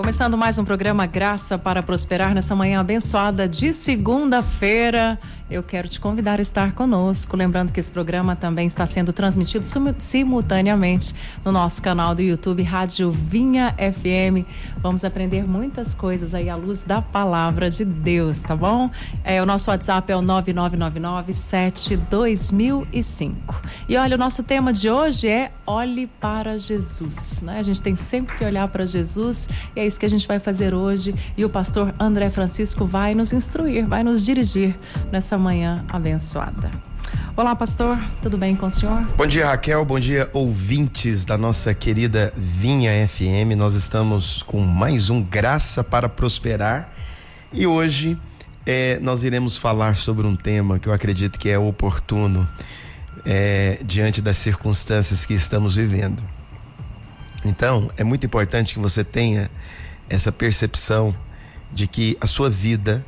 Começando mais um programa Graça para Prosperar nessa manhã abençoada de segunda-feira. Eu quero te convidar a estar conosco, lembrando que esse programa também está sendo transmitido simultaneamente no nosso canal do YouTube Rádio Vinha FM. Vamos aprender muitas coisas aí à luz da palavra de Deus, tá bom? O nosso WhatsApp é o 9999-72005. E olha, o nosso tema de hoje é Olhe para Jesus, né? A gente tem sempre que olhar para Jesus e é isso que a gente vai fazer hoje. E o pastor André Francisco vai nos instruir, vai nos dirigir nessa manhã abençoada. Olá, pastor, tudo bem com o senhor? Bom dia, Raquel, bom dia, ouvintes da nossa querida Vinha FM. Nós estamos com mais um Graça para Prosperar e hoje nós iremos falar sobre um tema que eu acredito que é oportuno diante das circunstâncias que estamos vivendo. Então, é muito importante que você tenha essa percepção de que a sua vida,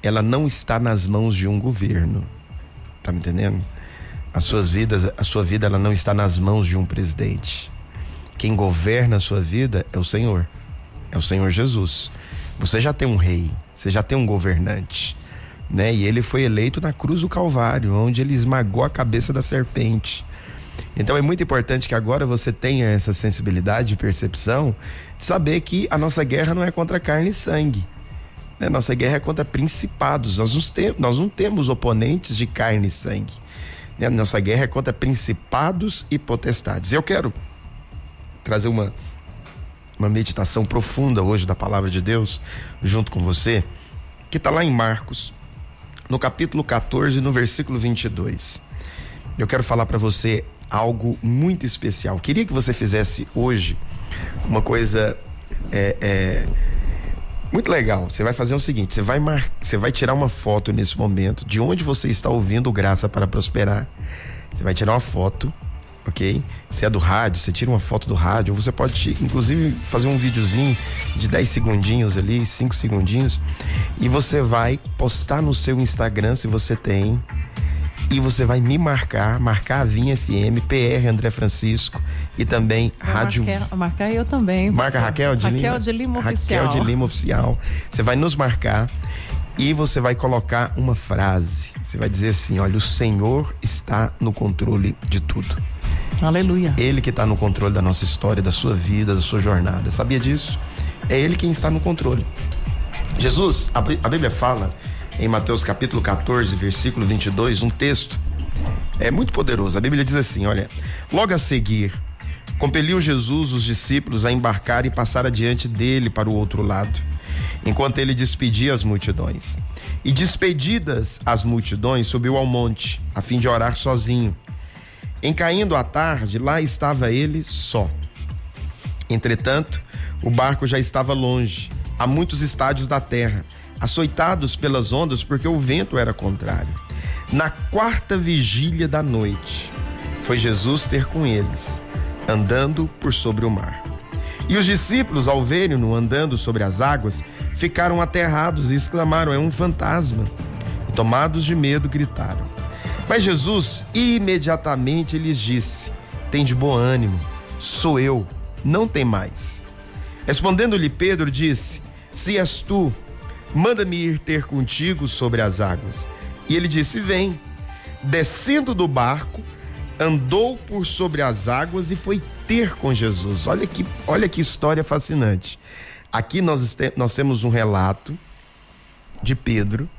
ela não está nas mãos de um governo. Tá me entendendo? A sua vida, ela não está nas mãos de um presidente. Quem governa a sua vida é o Senhor Jesus. Você já tem um rei, você já tem um governante, né? E ele foi eleito na cruz do Calvário, onde ele esmagou a cabeça da serpente. Então é muito importante que agora você tenha essa sensibilidade e percepção de saber que a nossa guerra não é contra carne e sangue, né? Nossa guerra é contra principados. Nós não temos oponentes de carne e sangue, né? Nossa guerra é contra principados e potestades. Eu quero trazer uma meditação profunda hoje da palavra de Deus junto com você, que está lá em Marcos, no capítulo 14, no versículo 22. Eu quero falar para você algo muito especial. Queria que você fizesse hoje uma coisa muito legal. Você vai fazer o seguinte: você vai tirar uma foto nesse momento de onde você está ouvindo Graça para Prosperar. Você vai tirar uma foto, ok? Se é do rádio, você tira uma foto do rádio, ou você pode inclusive fazer um videozinho de 10 segundinhos ali, 5 segundinhos, e você vai postar no seu Instagram, se você tem, e você vai me marcar a Vinha FM, PR André Francisco e também Rádio... Marcar eu também. Marca a Raquel de Lima. Raquel de Lima Oficial. Raquel de Lima Oficial. Você vai nos marcar e você vai colocar uma frase. Você vai dizer assim: olha, o Senhor está no controle de tudo. Aleluia. Ele que está no controle da nossa história, da sua vida, da sua jornada. Sabia disso? É Ele quem está no controle. Jesus, a Bíblia fala em Mateus capítulo 14, versículo 22, um texto muito poderoso. A Bíblia diz assim, olha: logo a seguir, compeliu Jesus os discípulos a embarcar e passar adiante dele para o outro lado, enquanto ele despedia as multidões. E despedidas as multidões, subiu ao monte, a fim de orar sozinho. Em caindo a tarde, lá estava ele só. Entretanto, o barco já estava longe, a muitos estádios da terra, açoitados pelas ondas, porque o vento era contrário. Na 4ª vigília da noite, foi Jesus ter com eles, andando por sobre o mar. E os discípulos, ao verem-no andando sobre as águas, ficaram aterrados e exclamaram: é um fantasma. E tomados de medo, gritaram. Mas Jesus imediatamente lhes disse: tende bom ânimo, sou eu, não temais. Respondendo-lhe Pedro, disse: se és tu, manda-me ir ter contigo sobre as águas. E ele disse: vem. Descendo do barco, andou por sobre as águas e foi ter com Jesus. Olha que história fascinante. Aqui nós temos um relato de Pedro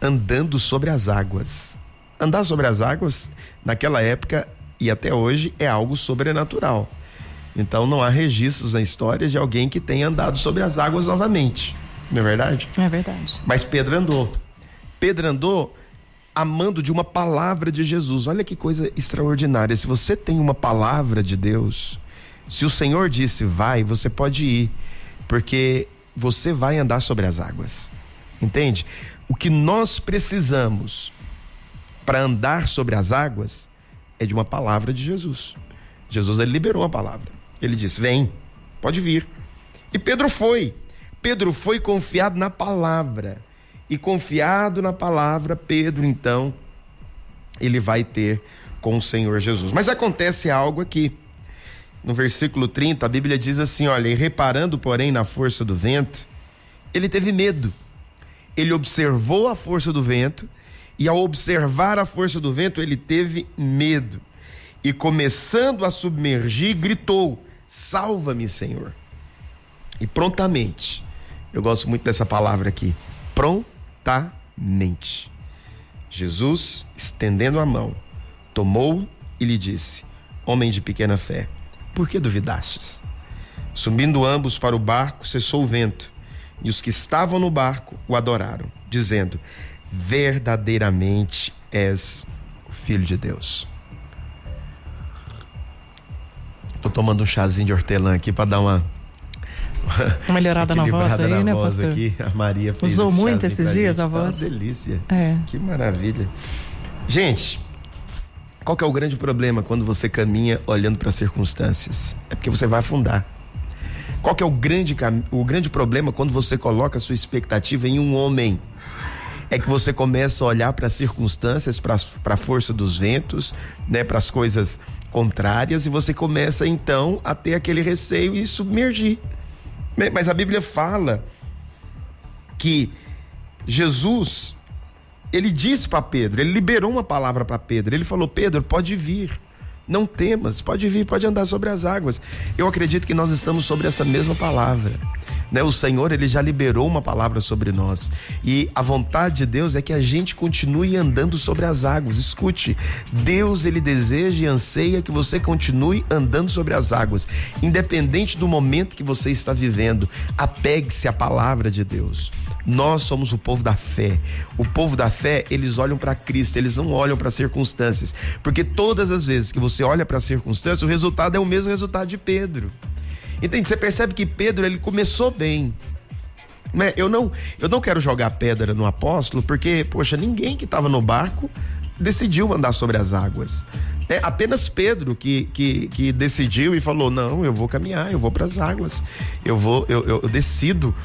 andando sobre as águas. Andar sobre as águas, naquela época e até hoje, é algo sobrenatural. Então não há registros na história de alguém que tenha andado sobre as águas novamente. Não é verdade? É verdade. Mas Pedro andou amando de uma palavra de Jesus. Olha que coisa extraordinária. Se você tem uma palavra de Deus, se o Senhor disse vai, você pode ir, porque você vai andar sobre as águas. Entende? O que nós precisamos para andar sobre as águas é de uma palavra de Jesus. Jesus, ele liberou uma palavra. Ele disse: vem, pode vir. E Pedro foi confiado na palavra. E confiado na palavra, Pedro, então, ele vai ter com o Senhor Jesus. Mas acontece algo aqui. no versículo 30, a Bíblia diz assim, olha, e reparando, porém, na força do vento, ele teve medo. Ele observou a força do vento, e ao observar a força do vento, ele teve medo. E começando a submergir, gritou, salva-me, Senhor. E prontamente, eu gosto muito dessa palavra aqui, prontamente, Jesus, estendendo a mão, tomou e lhe disse, homem de pequena fé, por que duvidastes? Subindo ambos para o barco, cessou o vento, e os que estavam no barco o adoraram, dizendo, verdadeiramente és o Filho de Deus. Estou tomando um chazinho de hortelã aqui para dar uma melhorada na voz aí, né, pastor? Aqui. A Maria fez usou muito esses dias a voz? Tá uma delícia. É. Que maravilha. Gente, qual que é o grande problema quando você caminha olhando para as circunstâncias? É porque você vai afundar. Qual que é o grande problema quando você coloca a sua expectativa em um homem? É que você começa a olhar para as circunstâncias, para a força dos ventos, né, para as coisas contrárias, e você começa então a ter aquele receio e submergir. Mas a Bíblia fala que Jesus, ele disse para Pedro, ele liberou uma palavra para Pedro, ele falou, Pedro, pode vir, não temas, pode vir, pode andar sobre as águas. Eu acredito que nós estamos sobre essa mesma palavra, né? O Senhor, ele já liberou uma palavra sobre nós, e a vontade de Deus é que a gente continue andando sobre as águas. Escute, Deus, ele deseja e anseia que você continue andando sobre as águas, independente do momento que você está vivendo. Apegue-se à palavra de Deus. Nós somos o povo da fé. O povo da fé, eles olham para Cristo, eles não olham para circunstâncias, porque todas as vezes que você olha para a circunstância, o resultado é o mesmo resultado de Pedro. Entende? Você percebe que Pedro, ele começou bem. Eu não quero jogar pedra no apóstolo, porque, poxa, ninguém que estava no barco decidiu andar sobre as águas. É apenas Pedro que decidiu e falou, não, eu vou caminhar, eu vou para as águas, eu decido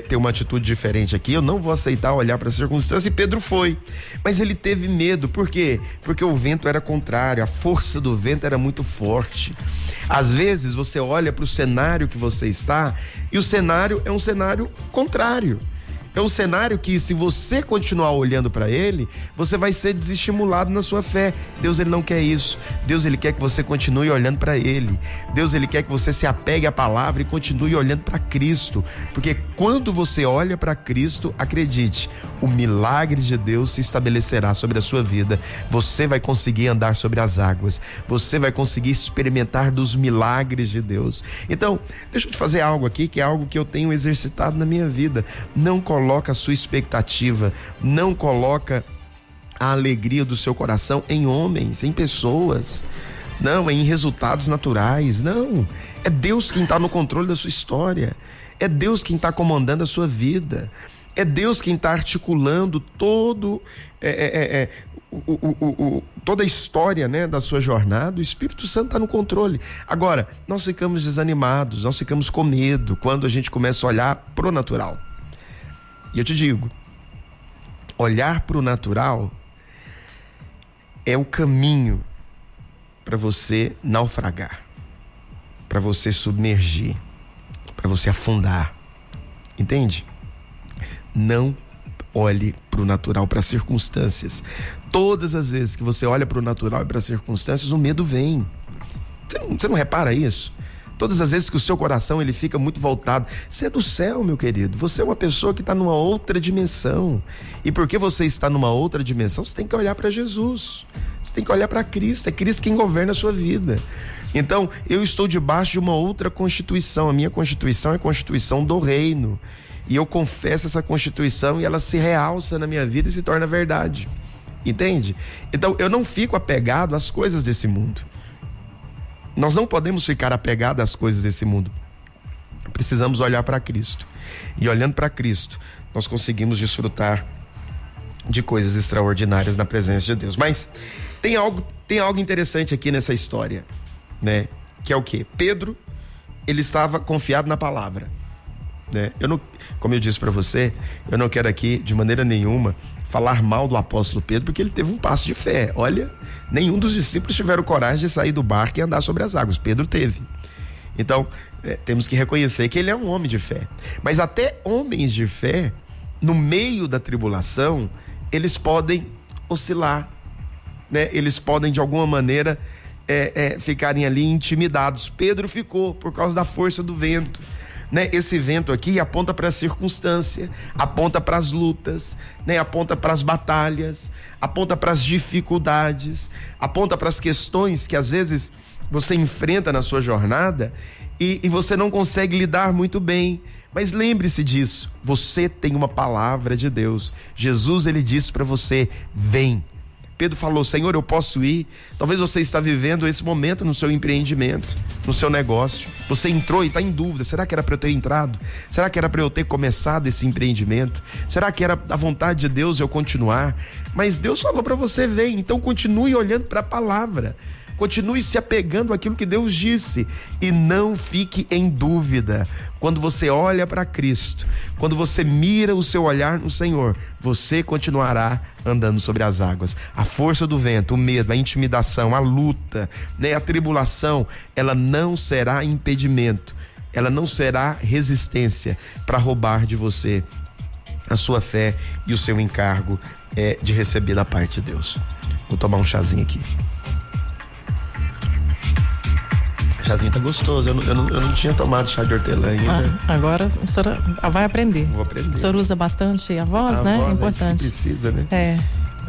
ter uma atitude diferente aqui, eu não vou aceitar olhar para a circunstância, e Pedro foi, mas ele teve medo. Por quê? Porque o vento era contrário, a força do vento era muito forte. Às vezes você olha para o cenário que você está, e o cenário é um cenário contrário. É um cenário que, se você continuar olhando para ele, você vai ser desestimulado na sua fé. Deus, ele não quer isso. Deus, ele quer que você continue olhando para ele. Deus, ele quer que você se apegue à palavra e continue olhando para Cristo. Porque quando você olha para Cristo, acredite, o milagre de Deus se estabelecerá sobre a sua vida. Você vai conseguir andar sobre as águas. Você vai conseguir experimentar dos milagres de Deus. Então, deixa eu te fazer algo aqui, que é algo que eu tenho exercitado na minha vida. Não coloca a sua expectativa, não coloca a alegria do seu coração em homens, em pessoas, não, em resultados naturais, não. É Deus quem está no controle da sua história, é Deus quem está comandando a sua vida, é Deus quem está articulando toda a história, né, da sua jornada. O Espírito Santo está no controle. Agora, nós ficamos desanimados, nós ficamos com medo quando a gente começa a olhar pro natural. E eu te digo, olhar para o natural é o caminho para você naufragar, para você submergir, para você afundar. Entende? Não olhe para o natural, para as circunstâncias. Todas as vezes que você olha para o natural e para as circunstâncias, o medo vem. Você não repara isso? Todas as vezes que o seu coração ele fica muito voltado, você é do céu, meu querido, você é uma pessoa que está numa outra dimensão, e porque você está numa outra dimensão, você tem que olhar para Jesus, você tem que olhar para Cristo, é Cristo quem governa a sua vida. Então, eu estou debaixo de uma outra constituição, a minha constituição é a constituição do reino, e eu confesso essa constituição e ela se realça na minha vida e se torna verdade, entende? Então, eu não fico apegado às coisas desse mundo. Nós não podemos ficar apegados às coisas desse mundo. Precisamos olhar para Cristo. E olhando para Cristo, nós conseguimos desfrutar de coisas extraordinárias na presença de Deus. Mas tem algo interessante aqui nessa história, né? Que é o quê? Pedro, ele estava confiado na palavra, né? Como eu disse para você, eu não quero aqui de maneira nenhuma falar mal do apóstolo Pedro, porque ele teve um passo de fé. Olha, nenhum dos discípulos tiveram coragem de sair do barco e andar sobre as águas. Pedro teve. Então, temos que reconhecer que ele é um homem de fé. Mas até homens de fé, no meio da tribulação, eles podem oscilar, né? Eles podem, de alguma maneira, ficarem ali intimidados. Pedro ficou por causa da força do vento, né? Esse vento aqui aponta para a circunstância, aponta para as lutas, né? Aponta para as batalhas, aponta para as dificuldades, aponta para as questões que às vezes você enfrenta na sua jornada e você não consegue lidar muito bem. Mas lembre-se disso, você tem uma palavra de Deus. Jesus, ele disse para você: vem. Pedro falou: Senhor, eu posso ir? Talvez você está vivendo esse momento no seu empreendimento, no seu negócio. Você entrou e está em dúvida: será que era para eu ter entrado? Será que era para eu ter começado esse empreendimento? Será que era a vontade de Deus eu continuar? Mas Deus falou para você: vem. Então continue olhando para a palavra. Continue se apegando àquilo que Deus disse e não fique em dúvida. Quando você olha para Cristo, quando você mira o seu olhar no Senhor, você continuará andando sobre as águas. A força do vento, o medo, a intimidação, a luta, né, a tribulação, ela não será impedimento, ela não será resistência para roubar de você a sua fé e o seu encargo de receber da parte de Deus. Vou tomar um chazinho aqui. O chazinho tá gostoso, eu não tinha tomado chá de hortelã ainda. Agora a senhora vai aprender. Vou aprender. A senhora usa bastante a voz, né? Voz, é importante. Precisa, né?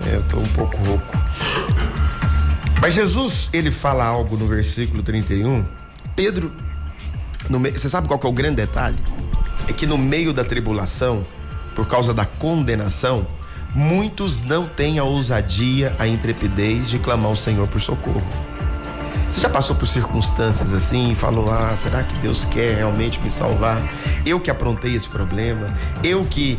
Eu tô um pouco rouco. Mas Jesus, ele fala algo no versículo 31. Pedro, você sabe qual que é o grande detalhe? É que no meio da tribulação, por causa da condenação, muitos não têm a ousadia, a intrepidez de clamar ao Senhor por socorro. Você já passou por circunstâncias assim e falou: será que Deus quer realmente me salvar? Eu que aprontei esse problema, eu que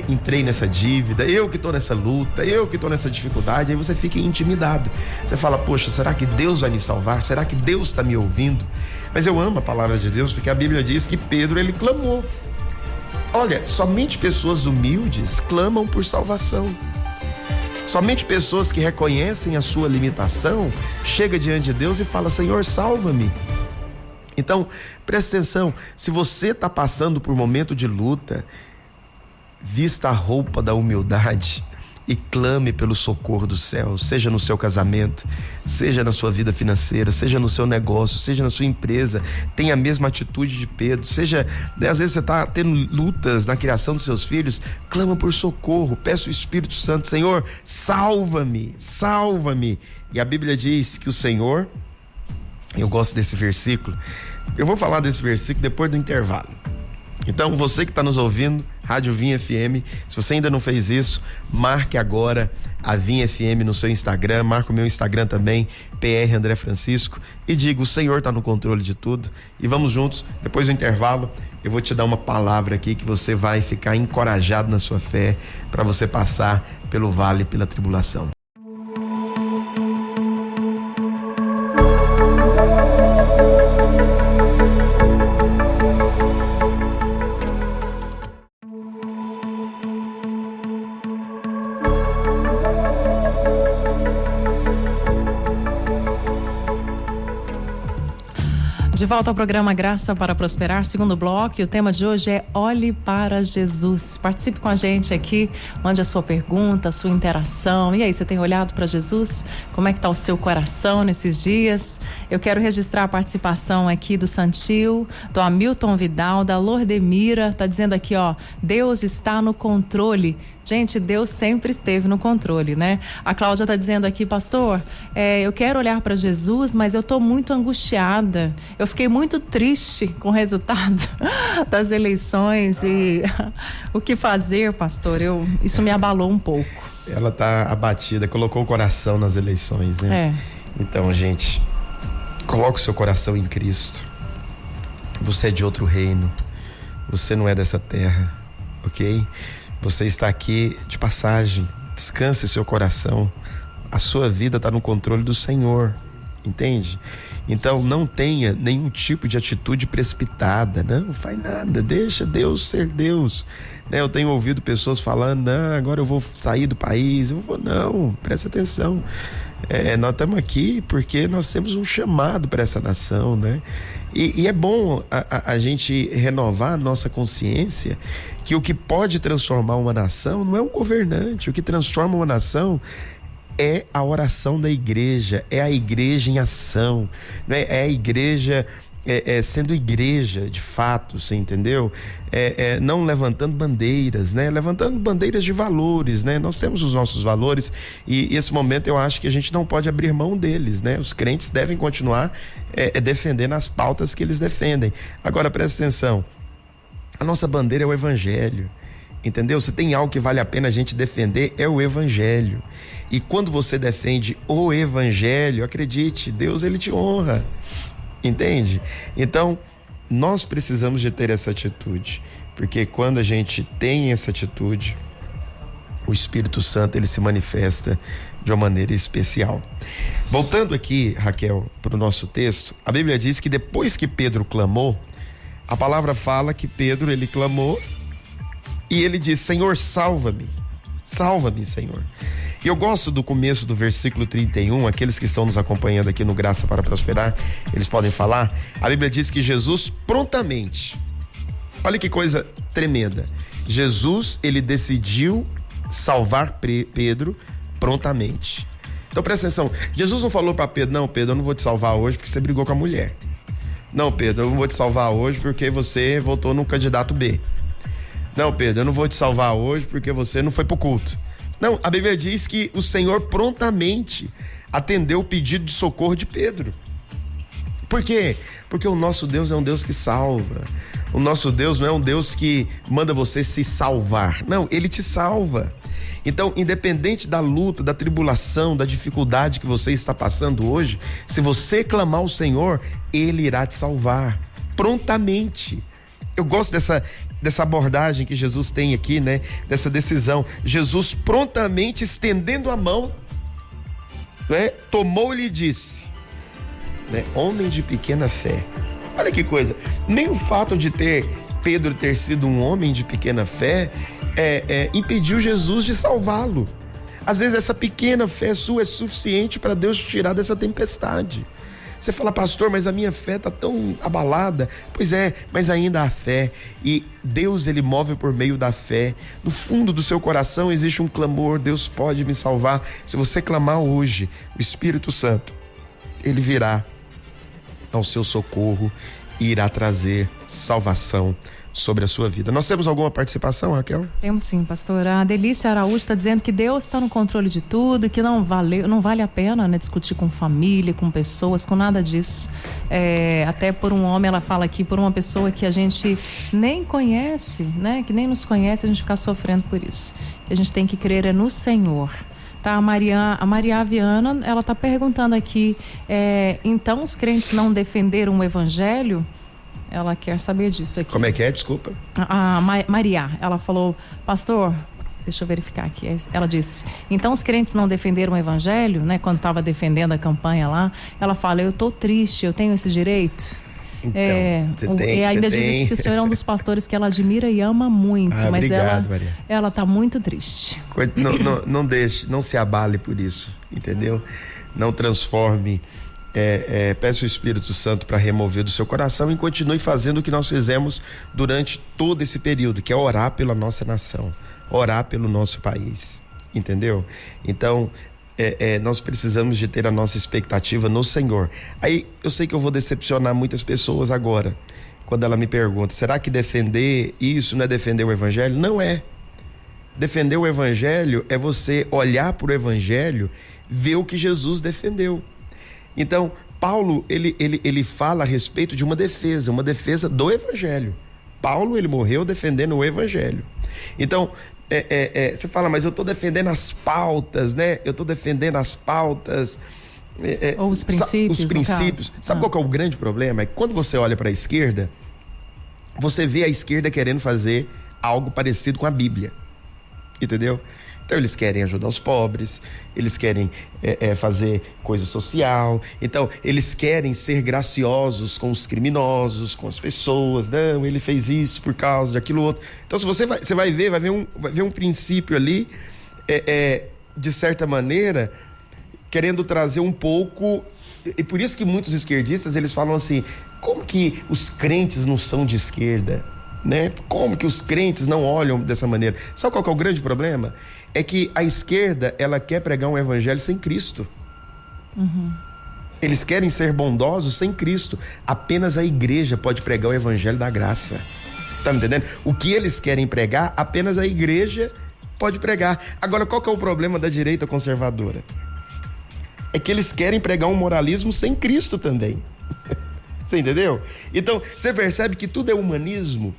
entrei nessa dívida, eu que estou nessa luta, eu que estou nessa dificuldade. Aí você fica intimidado. Você fala: poxa, será que Deus vai me salvar? Será que Deus está me ouvindo? Mas eu amo a palavra de Deus, porque a Bíblia diz que Pedro, ele clamou. Olha, somente pessoas humildes clamam por salvação. Somente pessoas que reconhecem a sua limitação chegam diante de Deus e falam: Senhor, salva-me. Então, presta atenção, se você está passando por um momento de luta, vista a roupa da humildade e clame pelo socorro do céu, seja no seu casamento, seja na sua vida financeira, seja no seu negócio, seja na sua empresa. Tenha a mesma atitude de Pedro. Seja, às vezes você está tendo lutas na criação dos seus filhos, clama por socorro, peça o Espírito Santo: Senhor, salva-me, salva-me. E a Bíblia diz que o Senhor, eu gosto desse versículo, eu vou falar desse versículo depois do intervalo. Então, você que está nos ouvindo, Rádio Vinha FM, se você ainda não fez isso, marque agora a Vinha FM no seu Instagram, marque o meu Instagram também, PR André Francisco, e diga: o Senhor está no controle de tudo. E vamos juntos. Depois do intervalo, eu vou te dar uma palavra aqui que você vai ficar encorajado na sua fé para você passar pelo vale, pela tribulação. De volta ao programa Graça para Prosperar, segundo bloco, e o tema de hoje é Olhe para Jesus. Participe com a gente aqui, mande a sua pergunta, a sua interação. E aí, você tem olhado para Jesus? Como é que está o seu coração nesses dias? Eu quero registrar a participação aqui do Santil, do Hamilton Vidal, da Lordemira, tá dizendo aqui, Deus está no controle. Gente, Deus sempre esteve no controle, né? A Cláudia está dizendo aqui: pastor, eu quero olhar para Jesus, mas eu estou muito angustiada. Eu fiquei muito triste com o resultado das eleições e o que fazer, pastor? Isso me abalou um pouco. Ela está abatida, colocou o coração nas eleições, né? Então, gente, coloque o seu coração em Cristo. Você é de outro reino. Você não é dessa terra, ok? Você está aqui de passagem. Descanse seu coração. A sua vida está no controle do Senhor. entende? Então não tenha nenhum tipo de atitude precipitada, não faz nada, deixa Deus ser Deus, né? Eu tenho ouvido pessoas falando, não, agora eu vou sair do país, não, presta atenção, nós estamos aqui porque nós temos um chamado para essa nação, né? E é bom a gente renovar a nossa consciência que o que pode transformar uma nação não é um governante, o que transforma uma nação é a oração da igreja, é a igreja em ação, né? É a igreja sendo igreja de fato, você entendeu? Não levantando bandeiras, né? Levantando bandeiras de valores, né? Nós temos os nossos valores e esse momento eu acho que a gente não pode abrir mão deles, né? Os crentes devem continuar defendendo as pautas que eles defendem. Agora presta atenção, a nossa bandeira é o evangelho, entendeu? Se tem algo que vale a pena a gente defender, é o evangelho. E quando você defende o evangelho, acredite, Deus ele te honra, entende? Então, nós precisamos de ter essa atitude, porque quando a gente tem essa atitude, o Espírito Santo ele se manifesta de uma maneira especial. Voltando aqui, Raquel, para o nosso texto, a Bíblia diz que depois que Pedro clamou, a palavra fala que Pedro ele clamou e ele diz: Senhor, salva-me, Senhor. E eu gosto do começo do versículo 31, aqueles que estão nos acompanhando aqui no Graça para Prosperar, eles podem falar. A Bíblia diz que Jesus prontamente, olha que coisa tremenda, Jesus ele decidiu salvar Pedro prontamente. Então presta atenção, Jesus não falou para Pedro, não, Pedro, eu não vou te salvar hoje porque você brigou com a mulher. Não, Pedro, eu não vou te salvar hoje porque você votou no candidato B. Não, Pedro, eu não vou te salvar hoje porque você não foi pro culto. Não, a Bíblia diz que o Senhor prontamente atendeu o pedido de socorro de Pedro. Por quê? Porque o nosso Deus é um Deus que salva. O nosso Deus não é um Deus que manda você se salvar. Não, Ele te salva. Então, independente da luta, da tribulação, da dificuldade que você está passando hoje, se você clamar ao Senhor, Ele irá te salvar prontamente. Eu gosto dessa abordagem que Jesus tem aqui, né? Dessa decisão. Jesus prontamente estendendo a mão, né? Tomou-lhe e disse, né? Homem de pequena fé. Olha que coisa. Nem o fato de Pedro ter sido um homem de pequena fé impediu Jesus de salvá-lo. Às vezes essa pequena fé sua é suficiente para Deus te tirar dessa tempestade. Você fala, pastor, mas a minha fé está tão abalada. Pois é, mas ainda há fé. E Deus, ele move por meio da fé. No fundo do seu coração existe um clamor, Deus pode me salvar. Se você clamar hoje, o Espírito Santo, ele virá ao seu socorro e irá trazer salvação sobre a sua vida. Nós temos alguma participação, Raquel? Temos sim, pastor. A Delícia Araújo está dizendo que Deus está no controle de tudo, que não vale a pena, né, discutir com família, com pessoas, com nada disso. Até por um homem, ela fala aqui, por uma pessoa que a gente nem conhece, né, que nem nos conhece, a gente ficar sofrendo por isso. A gente tem que crer no Senhor. Tá, a Maria Viana, ela está perguntando aqui, então os crentes não defenderam o evangelho? Ela quer saber disso aqui. Como é que é? Desculpa. A Maria, ela falou, pastor, deixa eu verificar aqui. Ela disse, então os crentes não defenderam o evangelho, né? Quando estava defendendo a campanha lá, ela fala, eu tô triste, eu tenho esse direito. Então, e ainda diz que o senhor é um dos pastores que ela admira e ama muito, mas obrigado, Maria. Ela tá muito triste. Não se abale por isso, entendeu? Não transforme. Peça o Espírito Santo para remover do seu coração e continue fazendo o que nós fizemos durante todo esse período, que é orar pela nossa nação, orar pelo nosso país, entendeu? Então, nós precisamos de ter a nossa expectativa no Senhor. Aí, eu sei que eu vou decepcionar muitas pessoas agora, quando ela me pergunta, será que defender isso não é defender o Evangelho? Não é. Defender o Evangelho é você olhar para o Evangelho, ver o que Jesus defendeu. Então, Paulo, ele fala a respeito de uma defesa do Evangelho. Paulo, ele morreu defendendo o Evangelho. Então, você fala, mas eu estou defendendo as pautas, né? Eu estou defendendo as pautas. Ou os princípios. Os princípios. Sabe qual que é o grande problema? É que quando você olha para a esquerda, você vê a esquerda querendo fazer algo parecido com a Bíblia. Entendeu? Então eles querem ajudar os pobres, eles querem fazer coisa social, então eles querem ser graciosos com os criminosos, com as pessoas. Não, ele fez isso por causa de aquilo outro. Então se você vai ver um princípio ali, de certa maneira, querendo trazer um pouco. E por isso que muitos esquerdistas, eles falam assim: como que os crentes não são de esquerda? Né? Como que os crentes não olham dessa maneira? Sabe qual que é o grande problema? É que a esquerda, ela quer pregar um evangelho sem Cristo. Eles querem ser bondosos sem Cristo. Apenas a igreja pode pregar o evangelho da graça. Tá me entendendo? O que eles querem pregar, apenas a igreja pode pregar. Agora, qual que é o problema da direita conservadora? É que eles querem pregar um moralismo sem Cristo também. Você entendeu? Então, você percebe que tudo é humanismo,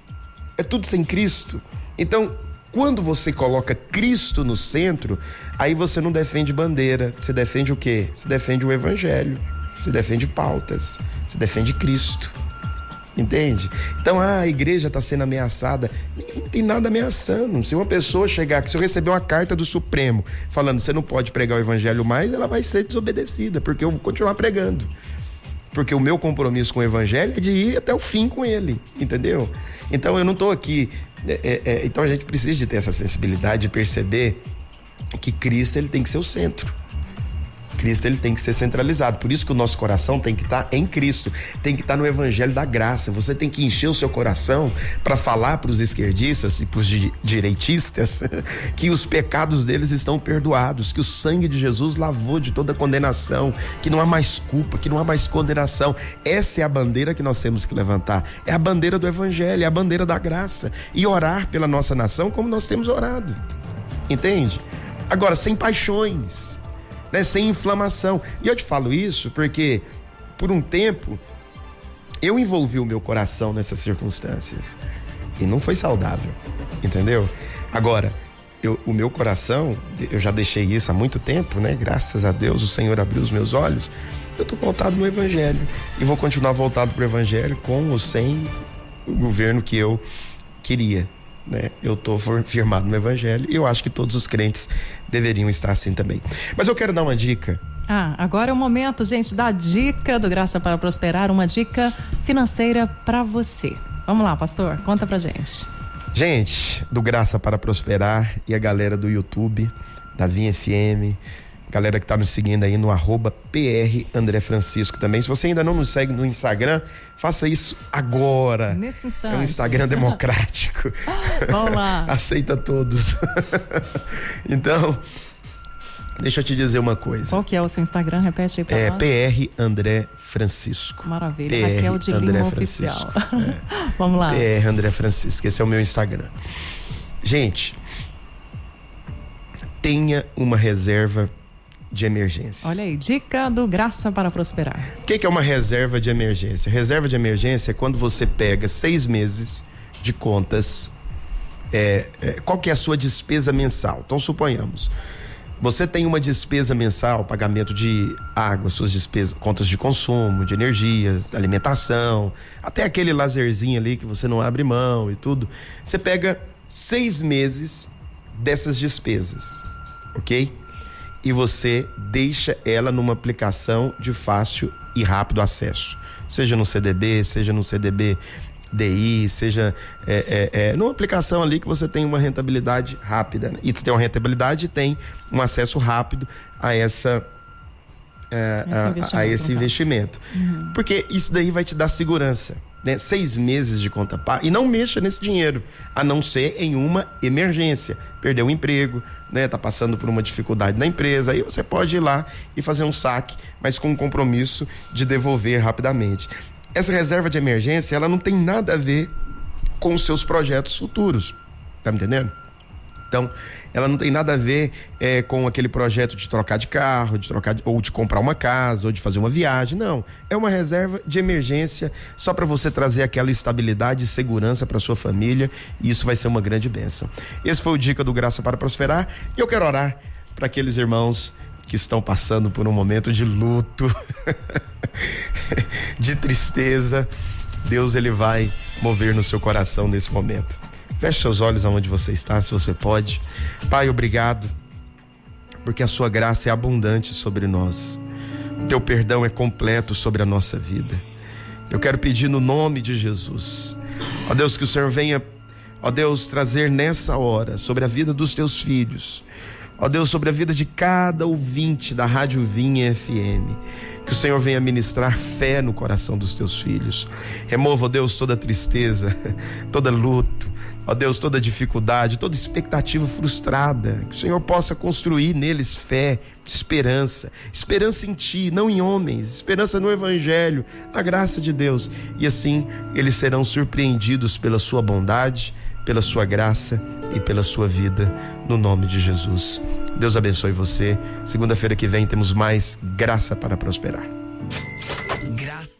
é tudo sem Cristo. Então, quando você coloca Cristo no centro, aí você não defende bandeira. Você defende o quê? Você defende o evangelho, você defende pautas, você defende Cristo. Entende? Então, a igreja está sendo ameaçada. Não tem nada ameaçando. Se uma pessoa chegar aqui, se eu receber uma carta do Supremo falando você não pode pregar o evangelho mais, ela vai ser desobedecida, porque eu vou continuar pregando. Porque o meu compromisso com o evangelho é de ir até o fim com ele, entendeu? Então eu não estou aqui. Então a gente precisa de ter essa sensibilidade de perceber que Cristo, ele tem que ser o centro. Cristo, ele tem que ser centralizado. Por isso que o nosso coração tem que estar em Cristo, tem que estar no evangelho da graça. Você tem que encher o seu coração para falar para os esquerdistas e para os direitistas que os pecados deles estão perdoados, que o sangue de Jesus lavou de toda condenação, que não há mais culpa, que não há mais condenação. Essa é a bandeira que nós temos que levantar. É a bandeira do evangelho, é a bandeira da graça. E orar pela nossa nação como nós temos orado. Entende? Agora, sem paixões, né? Sem inflamação. E eu te falo isso porque, por um tempo, eu envolvi o meu coração nessas circunstâncias e não foi saudável, entendeu? Agora, o meu coração, eu já deixei isso há muito tempo, né? Graças a Deus, o Senhor abriu os meus olhos. Eu tô voltado no evangelho e vou continuar voltado pro evangelho, com ou sem o governo que eu queria, né? Eu estou firmado no evangelho e eu acho que todos os crentes deveriam estar assim também. Mas eu quero dar uma dica. Agora é o momento, gente, da dica do Graça para Prosperar, uma dica financeira para você. Vamos lá, pastor, conta pra gente. Gente, do Graça para Prosperar e a galera do YouTube, da Vinha FM, galera que tá nos seguindo aí no @PR André Francisco também. Se você ainda não nos segue no Instagram, faça isso agora. Nesse instante. É um Instagram democrático. Vamos lá. Aceita todos. Então, deixa eu te dizer uma coisa. Qual que é o seu Instagram? Repete aí pra nós. PR André Francisco. Maravilha. PR Raquel de André Lima Francisco. Oficial. Vamos lá. PR André Francisco. Esse é o meu Instagram. Gente, tenha uma reserva de emergência. Olha aí, dica do Graça para Prosperar. O que é uma reserva de emergência? Reserva de emergência é quando você pega 6 meses de contas. Qual que é a sua despesa mensal? Então, suponhamos, você tem uma despesa mensal, pagamento de água, suas despesas, contas de consumo, de energia, alimentação, até aquele lazerzinho ali que você não abre mão e tudo. Você pega 6 meses dessas despesas, ok? E você deixa ela numa aplicação de fácil e rápido acesso, seja no CDB, seja no CDB DI, seja numa aplicação ali que você tem uma rentabilidade rápida, né? E tem uma rentabilidade e tem um acesso rápido a esse investimento. Porque isso daí vai te dar segurança, né? 6 meses de conta paga, e não mexa nesse dinheiro, a não ser em uma emergência, perdeu o emprego, né? Tá passando por uma dificuldade na empresa, aí você pode ir lá e fazer um saque, mas com um compromisso de devolver rapidamente. Essa reserva de emergência, ela não tem nada a ver com os seus projetos futuros, tá me entendendo? Então, ela não tem nada a ver com aquele projeto de trocar de carro, ou de comprar uma casa, ou de fazer uma viagem. Não, é uma reserva de emergência só para você trazer aquela estabilidade e segurança para sua família, e isso vai ser uma grande bênção. Esse foi o Dica do Graça para Prosperar, e eu quero orar para aqueles irmãos que estão passando por um momento de luto, de tristeza. Deus, ele vai mover no seu coração nesse momento. Feche seus olhos aonde você está, se você pode. Pai, obrigado, porque a sua graça é abundante sobre nós. O teu perdão é completo sobre a nossa vida. Eu quero pedir no nome de Jesus, ó Deus, que o Senhor venha, ó Deus, trazer nessa hora sobre a vida dos teus filhos, ó Deus, sobre a vida de cada ouvinte da Rádio Vinha FM, que o Senhor venha ministrar fé no coração dos teus filhos. Remova, ó Deus, toda tristeza, toda luto, ó Deus, toda dificuldade, toda expectativa frustrada, que o Senhor possa construir neles fé, esperança em Ti, não em homens, esperança no Evangelho, na graça de Deus, e assim eles serão surpreendidos pela sua bondade, pela sua graça e pela sua vida, no nome de Jesus. Deus abençoe você. Segunda-feira que vem temos mais graça para prosperar. Graça.